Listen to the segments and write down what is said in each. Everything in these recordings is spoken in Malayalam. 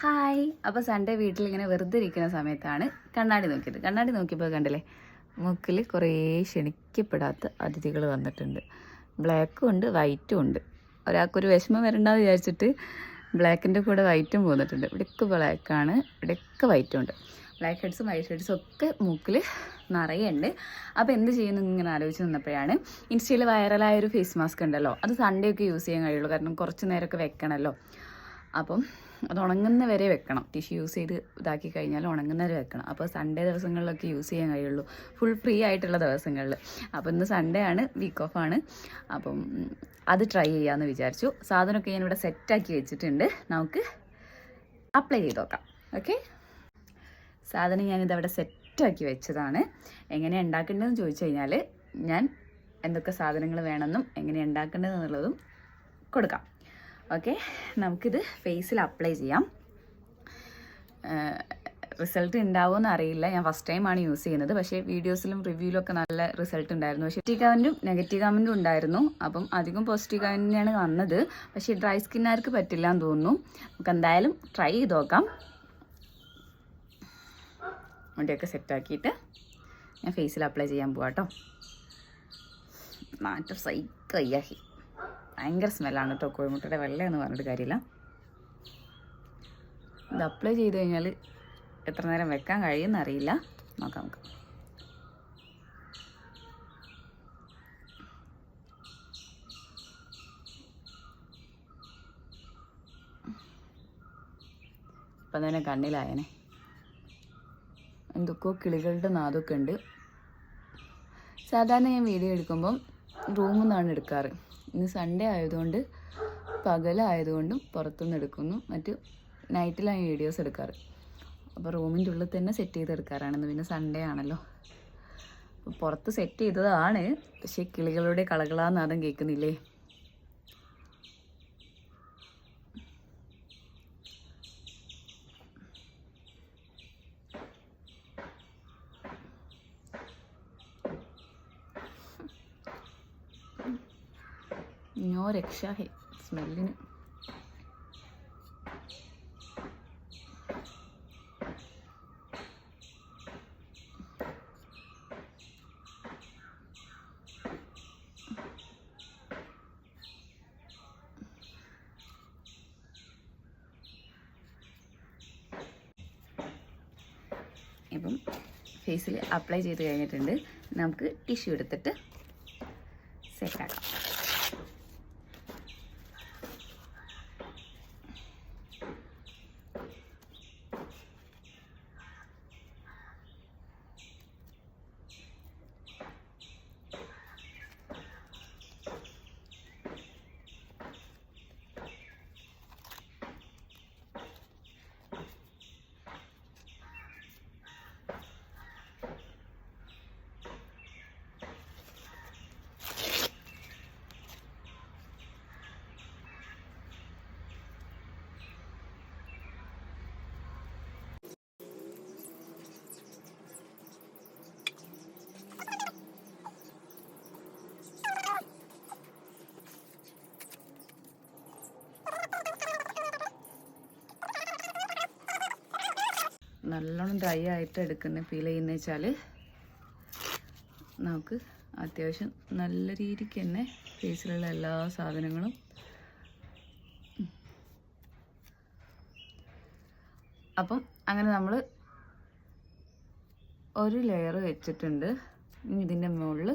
ഹായ്. അപ്പോൾ സൺഡേ വീട്ടിലിങ്ങനെ വെറുതെ ഇരിക്കുന്ന സമയത്താണ് കണ്ണാടി നോക്കിയപ്പോൾ കണ്ടില്ലേ, മൂക്കിൽ കുറേ ക്ഷണിക്കപ്പെടാത്ത അതിഥികൾ വന്നിട്ടുണ്ട്. ബ്ലാക്കും ഉണ്ട്, വൈറ്റും ഉണ്ട്. ഒരാൾക്കൊരു വിഷമം വരണ്ടെന്ന് വിചാരിച്ചിട്ട് ബ്ലാക്കിൻ്റെ കൂടെ വൈറ്റും പോന്നിട്ടുണ്ട്. ഇവിടെയൊക്കെ ബ്ലാക്കാണ്, ഇവിടെയൊക്കെ വൈറ്റും ഉണ്ട്. ബ്ലാക്ക് ഹെഡ്സും വൈറ്റ് ഹെഡ്സും ഒക്കെ മൂക്കിൽ നിറയെ ഉണ്ട്. അപ്പോൾ എന്ത് ചെയ്യുന്നു ഇങ്ങനെ ആലോചിച്ച് നിന്നപ്പോഴാണ് ഇൻസ്റ്റയിൽ വൈറലായൊരു ഫേസ് മാസ്ക് ഉണ്ടല്ലോ, അത് സൺഡേ ഒക്കെ യൂസ് ചെയ്യാൻ കഴിയുള്ളൂ. കാരണം കുറച്ച് നേരമൊക്കെ വെക്കണമല്ലോ. അപ്പം അത് ഉണങ്ങുന്ന വരെ വെക്കണം. ടിഷ്യൂ യൂസ് ചെയ്ത് ഇതാക്കി കഴിഞ്ഞാൽ ഉണങ്ങുന്ന വരെ വെക്കണം. അപ്പോൾ സൺഡേ ദിവസങ്ങളിലൊക്കെ യൂസ് ചെയ്യാൻ കഴിയുള്ളൂ, ഫുൾ ഫ്രീ ആയിട്ടുള്ള ദിവസങ്ങളിൽ. അപ്പോൾ ഇന്ന് സൺഡേ ആണ്, വീക്ക് ഓഫ് ആണ്. അപ്പം അത് ട്രൈ ചെയ്യാമെന്ന് വിചാരിച്ചു. സാധനമൊക്കെ ഞാനിവിടെ സെറ്റാക്കി വെച്ചിട്ടുണ്ട്, നമുക്ക് അപ്ലൈ ചെയ്ത് നോക്കാം. ഓക്കെ, സാധനം ഞാനിതവിടെ സെറ്റാക്കി വെച്ചതാണ്. എങ്ങനെയാണ് ഉണ്ടാക്കേണ്ടതെന്ന് ചോദിച്ചു കഴിഞ്ഞാൽ ഞാൻ എന്തൊക്കെ സാധനങ്ങൾ വേണമെന്നും എങ്ങനെയാണ് ഉണ്ടാക്കേണ്ടതെന്നുള്ളതും കൊടുക്കാം. ഓക്കെ, നമുക്കിത് ഫേസിൽ അപ്ലൈ ചെയ്യാം. റിസൾട്ട് ഉണ്ടാവുമെന്ന് അറിയില്ല, ഞാൻ ഫസ്റ്റ് ടൈമാണ് യൂസ് ചെയ്യുന്നത്. പക്ഷേ വീഡിയോസിലും റിവ്യൂവിലും ഒക്കെ നല്ല റിസൾട്ട് ഉണ്ടായിരുന്നു. പക്ഷേ പോസിറ്റീവ് കമൻറ്റും നെഗറ്റീവ് കമൻറ്റും ഉണ്ടായിരുന്നു. അപ്പം അധികം പോസിറ്റീവ് കമൻറ്റ് തന്നെയാണ് വന്നത്. പക്ഷേ ഡ്രൈ സ്കിന്നുകാർക്ക് പറ്റില്ല എന്ന് തോന്നുന്നു. നമുക്ക് എന്തായാലും ട്രൈ ചെയ്ത് നോക്കാം. മുടിയൊക്കെ സെറ്റാക്കിയിട്ട് ഞാൻ ഫേസിൽ അപ്ലൈ ചെയ്യാൻ പോവാം കേട്ടോ. നാട്ടം സൈക്കയ്യാഹി, ഭയങ്കര സ്മെല്ലാണ് കേട്ടോ. കോഴിമുട്ടയുടെ വെള്ളയെന്ന് പറഞ്ഞിട്ട് കാര്യമില്ല. ഇത് അപ്ലൈ ചെയ്ത് കഴിഞ്ഞാൽ എത്ര നേരം വെക്കാൻ കഴിയുമെന്ന് അറിയില്ല. നോക്കാം നമുക്ക്. ഇപ്പം തന്നെ കണ്ണിലായനെ. എന്തൊക്കെയോ കിളികളുടെ നാദമൊക്കെ ഉണ്ട്. സാധാരണ ഞാൻ വീഡിയോ എടുക്കുമ്പം റൂമിൽ നിന്നാണ് എടുക്കാറ്. ഇന്ന് സൺഡേ ആയതുകൊണ്ട് പകലായതുകൊണ്ടും പുറത്തുനിന്ന് എടുക്കുന്നു. മറ്റ് നൈറ്റിലാണ് വീഡിയോസ് എടുക്കാറ്. അപ്പോൾ റൂമിൻ്റെ ഉള്ളിൽ തന്നെ സെറ്റ് ചെയ്തെടുക്കാറാണെന്ന്. പിന്നെ സൺഡേ ആണല്ലോ. അപ്പോൾ പുറത്ത് സെറ്റ് ചെയ്തതാണ്, പക്ഷേ കിളികളുടെ കളകളാന്നാദം കേൾക്കുന്നില്ലേ. നോ രക്ഷ ഹേ സ്മെല്ലിന്. ഇപ്പം ഫേസിൽ അപ്ലൈ ചെയ്ത് കഴിഞ്ഞിട്ടുണ്ട്. നമുക്ക് ടിഷ്യൂ എടുത്തിട്ട് സെറ്റാക്കാം. നല്ലോണം ഡ്രൈ ആയിട്ട് എടുക്കുന്ന ഫീൽ ചെയ്യുന്ന വെച്ചാൽ നമുക്ക് അത്യാവശ്യം നല്ല രീതിക്ക് തന്നെ ഫേസിലുള്ള എല്ലാ സാധനങ്ങളും അപ്പം അങ്ങനെ നമ്മൾ ഒരു ലെയർ വെച്ചിട്ടുണ്ട്. ഇനി ഇതിൻ്റെ മുകളിൽ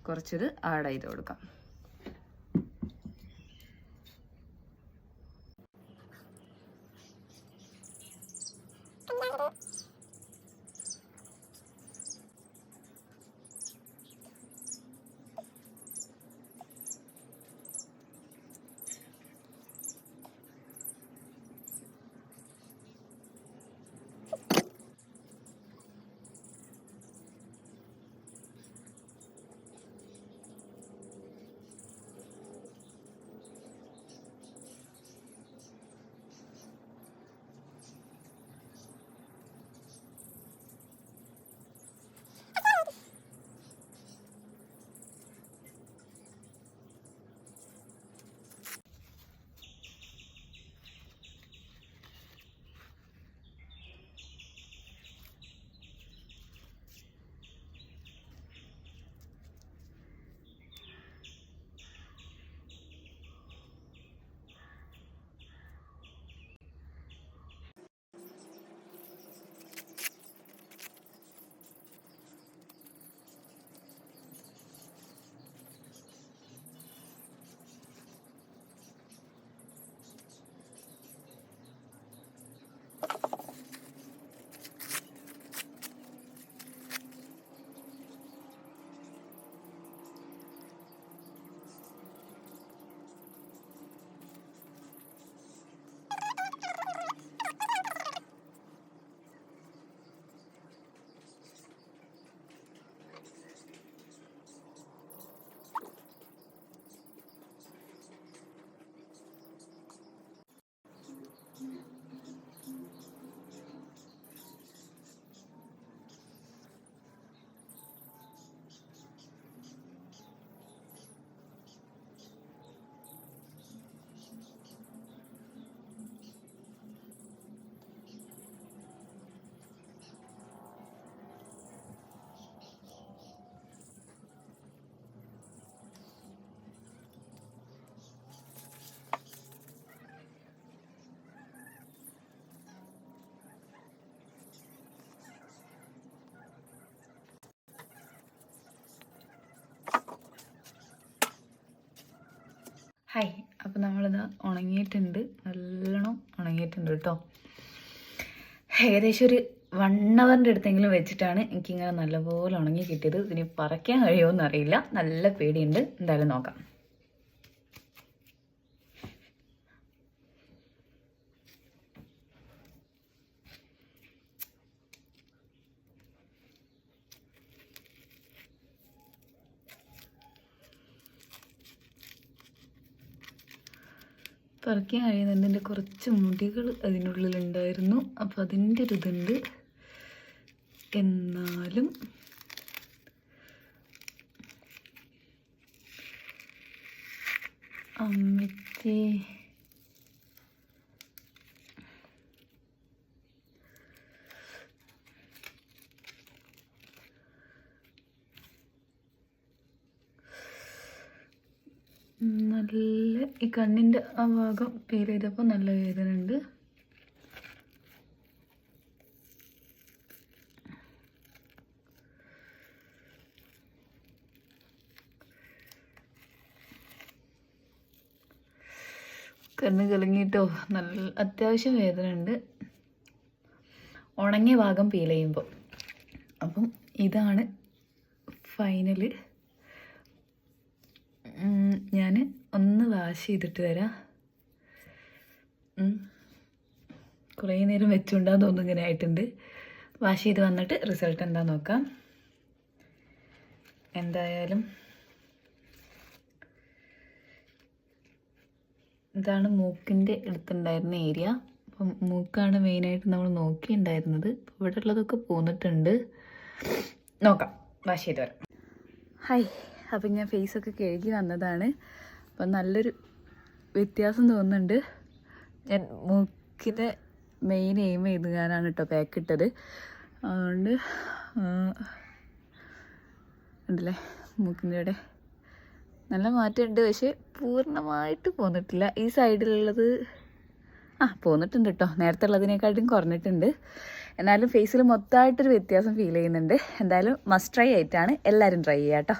കുറച്ചിത് ആഡ് ചെയ്ത് കൊടുക്കാം. ഉണങ്ങിയിട്ടുണ്ട്, നല്ലോണം ഉണങ്ങിയിട്ടുണ്ട് കേട്ടോ. ഏകദേശം ഒരു 1 അവറിൻ്റെ അടുത്തെങ്കിലും വെച്ചിട്ടാണ് എനിക്കിങ്ങനെ നല്ലപോലെ ഉണങ്ങി കിട്ടിയത്. ഇതിന് പറിക്കാൻ കഴിയുമോ അറിയില്ല, നല്ല പേടിയുണ്ട്. എന്തായാലും നോക്കാം. പറിക്കാൻ കഴിയുന്നുണ്ട്. എൻ്റെ കുറച്ച് മുടികൾ അതിനുള്ളിലുണ്ടായിരുന്നു, അപ്പോൾ അതിൻ്റെ ഒരു ഇതുണ്ട്. എന്നാലും അമ്മയ്ക്ക് നല്ല ഈ കണ്ണിൻ്റെ ആ ഭാഗം ഫീൽ ചെയ്തപ്പോൾ നല്ല വേദന ഉണ്ട്. കണ്ണ് കലങ്ങിയിട്ടോ, നല്ല അത്യാവശ്യം വേദന ഉണ്ട് ഉണങ്ങിയ ഭാഗം ഫീൽ ചെയ്യുമ്പോൾ. അപ്പം ഇതാണ് ഫൈനല്. ഞാൻ ഒന്ന് വാഷ് ചെയ്തിട്ട് വരാം. കുറേ നേരം വെച്ചുകൊണ്ടാന്ന് തോന്നുന്നു ഇങ്ങനെ ആയിട്ടുണ്ട്. വാഷ് ചെയ്ത് വന്നിട്ട് റിസൾട്ട് എന്താ നോക്കാം. എന്തായാലും ഇതാണ് മൂക്കിൻ്റെ അടുത്തുണ്ടായിരുന്ന ഏരിയ. അപ്പം മൂക്കാണ് മെയിനായിട്ട് നമ്മൾ നോക്കിയിട്ടുണ്ടായിരുന്നത്. ഇവിടെ ഉള്ളതൊക്കെ പോന്നിട്ടുണ്ട്. നോക്കാം, വാഷ് ചെയ്ത് വരാം. ഹായ്, അപ്പം ഞാൻ ഫേസൊക്കെ കഴുകി വന്നതാണ്. അപ്പം നല്ലൊരു വ്യത്യാസം തോന്നുന്നുണ്ട്. ഞാൻ മൂക്കിൻ്റെ മെയിൻ എയിം ചെയ്ത് ഞാനാണ് കേട്ടോ പാക്ക് ഇട്ടത്. അതുകൊണ്ട് ഉണ്ടല്ലേ മൂക്കിൻ്റെ ഇവിടെ നല്ല മാറ്റമുണ്ട്. പക്ഷേ പൂർണ്ണമായിട്ട് പോന്നിട്ടില്ല. ഈ സൈഡിലുള്ളത് പോന്നിട്ടുണ്ട് കേട്ടോ, നേരത്തെ ഉള്ളതിനേക്കാട്ടും കുറഞ്ഞിട്ടുണ്ട്. എന്നാലും ഫേസിൽ മൊത്തമായിട്ടൊരു വ്യത്യാസം ഫീൽ ചെയ്യുന്നുണ്ട്. എന്തായാലും മസ്റ്റ് ട്രൈ ആയിട്ടാണ്, എല്ലാവരും ട്രൈ ചെയ്യാം കേട്ടോ.